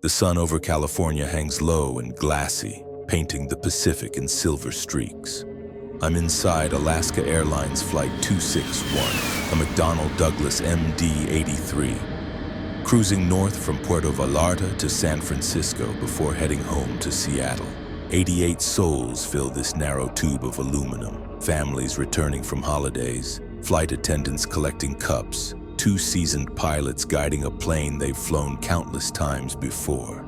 The sun over California hangs low and glassy, painting the Pacific in silver streaks. I'm inside Alaska Airlines Flight 261, a McDonnell Douglas MD-83, cruising north from Puerto Vallarta to San Francisco before heading home to Seattle. 88 souls fill this narrow tube of aluminum, families returning from holidays, flight attendants collecting cups, two seasoned pilots guiding a plane they've flown countless times before.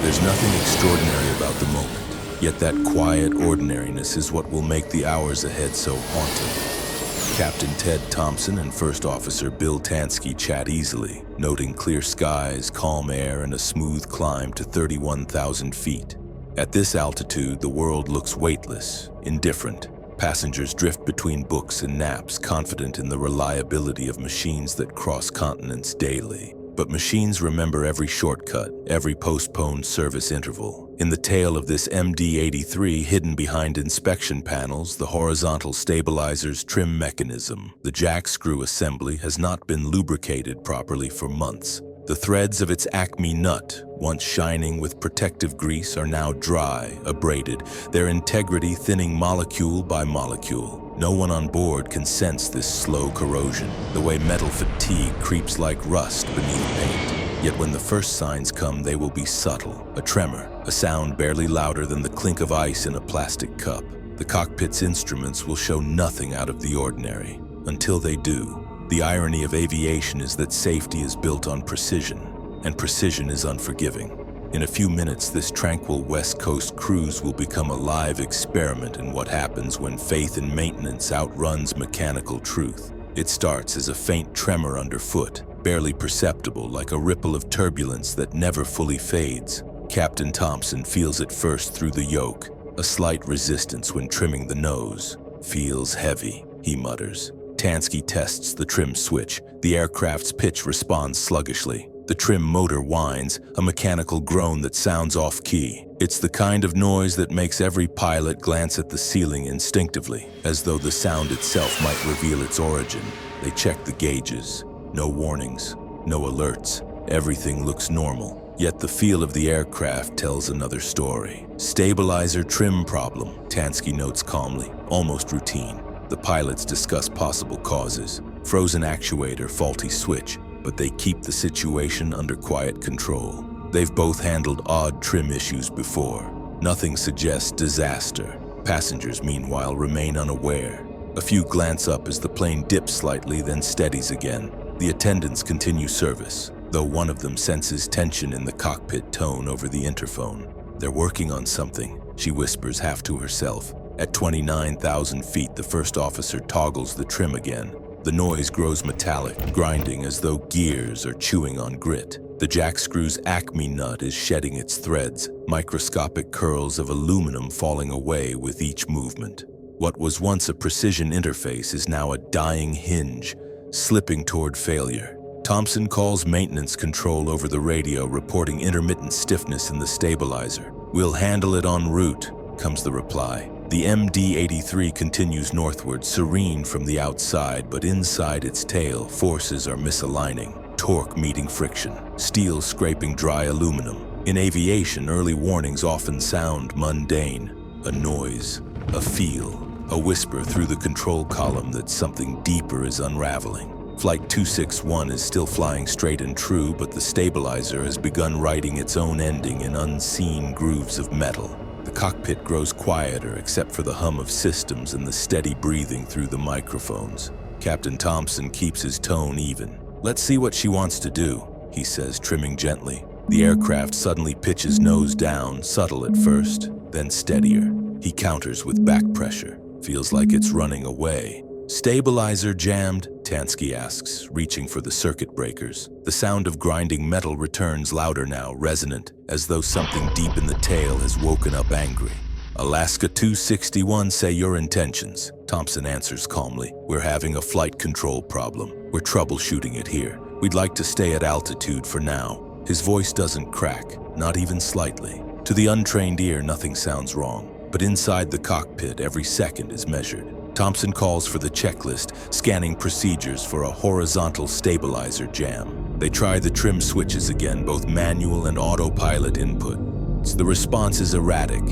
There's nothing extraordinary about the moment. Yet that quiet ordinariness is what will make the hours ahead so haunting. Captain Ted Thompson and First Officer Bill Tansky chat easily, noting clear skies, calm air, and a smooth climb to 31,000 feet. At this altitude, the world looks weightless, indifferent. Passengers drift between books and naps, confident in the reliability of machines that cross continents daily. But machines remember every shortcut, every postponed service interval. In the tail of this MD-83, hidden behind inspection panels, the horizontal stabilizer's trim mechanism, the jackscrew assembly, has not been lubricated properly for months. The threads of its Acme nut, once shining with protective grease, are now dry, abraded, their integrity thinning molecule by molecule. No one on board can sense this slow corrosion, the way metal fatigue creeps like rust beneath paint. Yet when the first signs come, they will be subtle, a tremor, a sound barely louder than the clink of ice in a plastic cup. The cockpit's instruments will show nothing out of the ordinary, until they do. The irony of aviation is that safety is built on precision, and precision is unforgiving. In a few minutes, this tranquil West Coast cruise will become a live experiment in what happens when faith in maintenance outruns mechanical truth. It starts as a faint tremor underfoot, barely perceptible, like a ripple of turbulence that never fully fades. Captain Thompson feels it first through the yoke, a slight resistance when trimming the nose. "Feels heavy," he mutters. Tansky tests the trim switch. The aircraft's pitch responds sluggishly. The trim motor whines, a mechanical groan that sounds off-key. It's the kind of noise that makes every pilot glance at the ceiling instinctively, as though the sound itself might reveal its origin. They check the gauges. No warnings, no alerts. Everything looks normal. Yet the feel of the aircraft tells another story. "Stabilizer trim problem," Tansky notes calmly, almost routine. The pilots discuss possible causes. Frozen actuator, faulty switch. But they keep the situation under quiet control. They've both handled odd trim issues before. Nothing suggests disaster. Passengers, meanwhile, remain unaware. A few glance up as the plane dips slightly, then steadies again. The attendants continue service, though one of them senses tension in the cockpit tone over the interphone. "They're working on something," she whispers half to herself. At 29,000 feet, the first officer toggles the trim again. The noise grows metallic, grinding as though gears are chewing on grit. The jackscrew's Acme nut is shedding its threads, microscopic curls of aluminum falling away with each movement. What was once a precision interface is now a dying hinge, slipping toward failure. Thompson calls maintenance control over the radio, reporting intermittent stiffness in the stabilizer. "We'll handle it en route," comes the reply. The MD-83 continues northward, serene from the outside, but inside its tail, forces are misaligning. Torque meeting friction, steel scraping dry aluminum. In aviation, early warnings often sound mundane. A noise, a feel, a whisper through the control column that something deeper is unraveling. Flight 261 is still flying straight and true, but the stabilizer has begun writing its own ending in unseen grooves of metal. The cockpit grows quieter except for the hum of systems and the steady breathing through the microphones. Captain Thompson keeps his tone even. "Let's see what she wants to do," he says, trimming gently. The aircraft suddenly pitches nose down, subtle at first, then steadier. He counters with back pressure. Feels like it's running away. "Stabilizer jammed?" Tansky asks, reaching for the circuit breakers. The sound of grinding metal returns louder now, resonant, as though something deep in the tail has woken up angry. "Alaska 261, say your intentions," Thompson answers calmly. "We're having a flight control problem. We're troubleshooting it here. We'd like to stay at altitude for now." His voice doesn't crack, not even slightly. To the untrained ear, nothing sounds wrong. But inside the cockpit, every second is measured. Thompson calls for the checklist, scanning procedures for a horizontal stabilizer jam. They try the trim switches again, both manual and autopilot input. The response is erratic.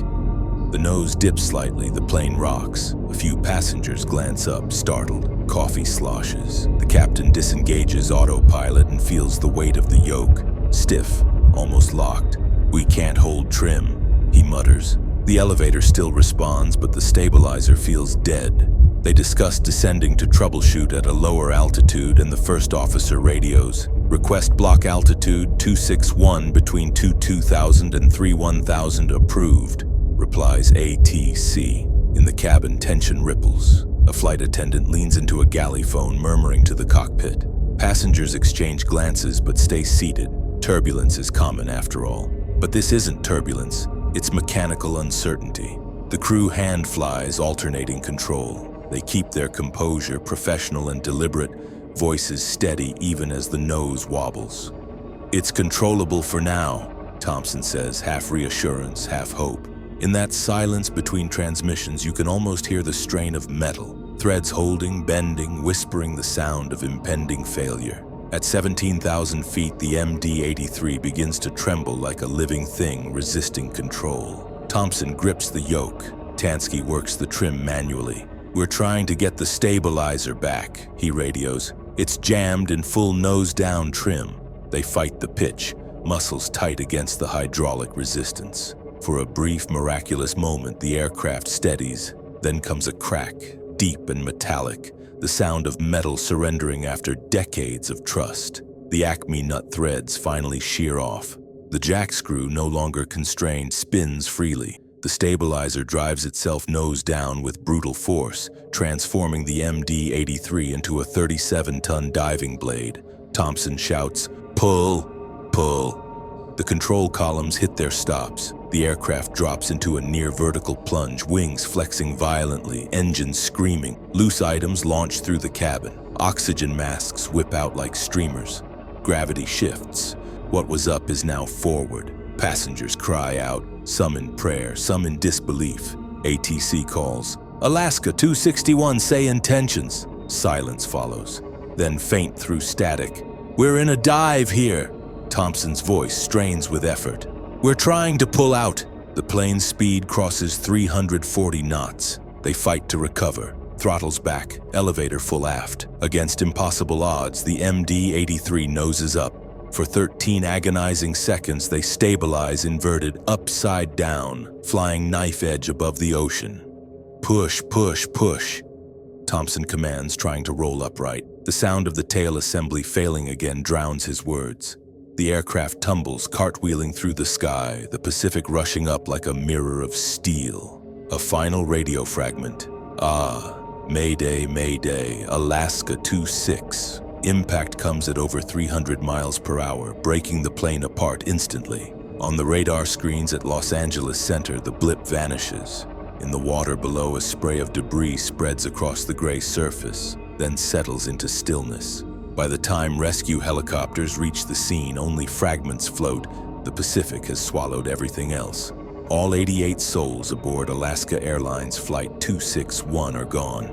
The nose dips slightly, the plane rocks. A few passengers glance up, startled. Coffee sloshes. The captain disengages autopilot and feels the weight of the yoke. Stiff, almost locked. "We can't hold trim," he mutters. The elevator still responds, but the stabilizer feels dead. They discuss descending to troubleshoot at a lower altitude, and the first officer radios. "Request block altitude 261 between 22,000 and 31,000 approved," replies ATC. In the cabin, tension ripples. A flight attendant leans into a galley phone, murmuring to the cockpit. Passengers exchange glances but stay seated. Turbulence is common after all. But this isn't turbulence. It's mechanical uncertainty. The crew hand flies, alternating control. They keep their composure, professional and deliberate, voices steady even as the nose wobbles. "It's controllable for now," Thompson says, half reassurance, half hope. In that silence between transmissions, you can almost hear the strain of metal, threads holding, bending, whispering the sound of impending failure. At 17,000 feet, the MD-83 begins to tremble like a living thing resisting control. Thompson grips the yoke. Tansky works the trim manually. "We're trying to get the stabilizer back," he radios. "It's jammed in full nose-down trim." They fight the pitch, muscles tight against the hydraulic resistance. For a brief, miraculous moment, the aircraft steadies. Then comes a crack, deep and metallic. The sound of metal surrendering after decades of trust. The Acme nut threads finally shear off. The jackscrew, no longer constrained, spins freely. The stabilizer drives itself nose down with brutal force, transforming the MD-83 into a 37-ton diving blade. Thompson shouts, "Pull! Pull!" The control columns hit their stops. The aircraft drops into a near-vertical plunge, wings flexing violently, engines screaming. Loose items launch through the cabin. Oxygen masks whip out like streamers. Gravity shifts. What was up is now forward. Passengers cry out, some in prayer, some in disbelief. ATC calls, "Alaska 261, say intentions." Silence follows. Then faint through static. "We're in a dive here." Thompson's voice strains with effort. "We're trying to pull out." The plane's speed crosses 340 knots. They fight to recover. Throttles back, elevator full aft. Against impossible odds, the MD-83 noses up. For 13 agonizing seconds, they stabilize inverted upside down, flying knife edge above the ocean. "Push, push, push," Thompson commands, trying to roll upright. The sound of the tail assembly failing again drowns his words. The aircraft tumbles, cartwheeling through the sky, the Pacific rushing up like a mirror of steel. A final radio fragment. "Ah, Mayday, Mayday, Alaska 26. Impact comes at over 300 miles per hour, breaking the plane apart instantly. On the radar screens at Los Angeles Center, the blip vanishes. In the water below, a spray of debris spreads across the gray surface, then settles into stillness. By the time rescue helicopters reach the scene, only fragments float. The Pacific has swallowed everything else. All 88 souls aboard Alaska Airlines Flight 261 are gone.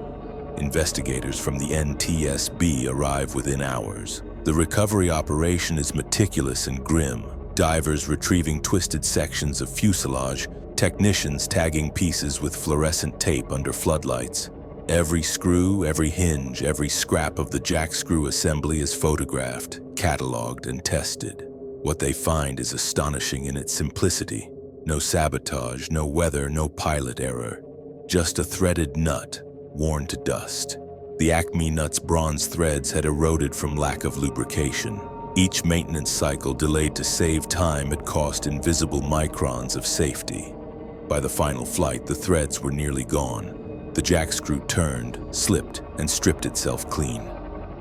Investigators from the NTSB arrive within hours. The recovery operation is meticulous and grim. Divers retrieving twisted sections of fuselage, technicians tagging pieces with fluorescent tape under floodlights. Every screw, every hinge, every scrap of the jackscrew assembly is photographed, cataloged, and tested. What they find is astonishing in its simplicity. No sabotage, no weather, no pilot error. Just a threaded nut, worn to dust. The Acme nut's bronze threads had eroded from lack of lubrication. Each maintenance cycle delayed to save time had cost invisible microns of safety. By the final flight, the threads were nearly gone. The jackscrew turned, slipped, and stripped itself clean.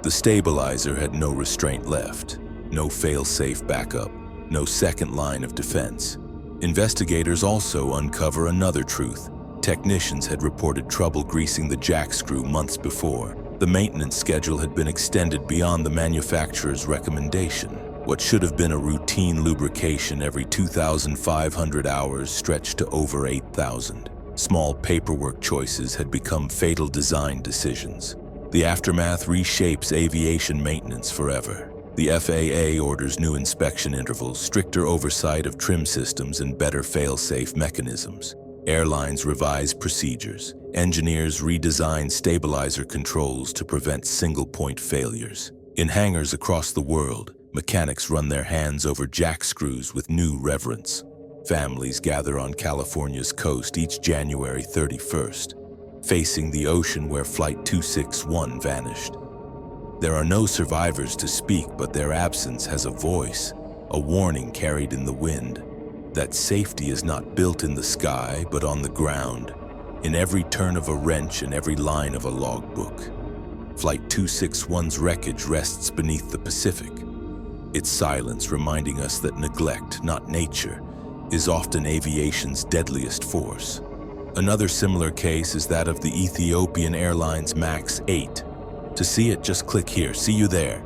The stabilizer had no restraint left, no fail-safe backup, no second line of defense. Investigators also uncover another truth. Technicians had reported trouble greasing the jackscrew months before. The maintenance schedule had been extended beyond the manufacturer's recommendation. What should have been a routine lubrication every 2,500 hours stretched to over 8,000. Small paperwork choices had become fatal design decisions. The aftermath reshapes aviation maintenance forever. The FAA orders new inspection intervals, stricter oversight of trim systems, and better fail-safe mechanisms. Airlines revise procedures. Engineers redesign stabilizer controls to prevent single-point failures. In hangars across the world, mechanics run their hands over jackscrews with new reverence. Families gather on California's coast each January 31st, facing the ocean where Flight 261 vanished. There are no survivors to speak, but their absence has a voice, a warning carried in the wind, that safety is not built in the sky, but on the ground, in every turn of a wrench and every line of a logbook. Flight 261's wreckage rests beneath the Pacific, its silence reminding us that neglect, not nature, is often aviation's deadliest force. Another similar case is that of the Ethiopian Airlines MAX 8. To see it, just click here. See you there.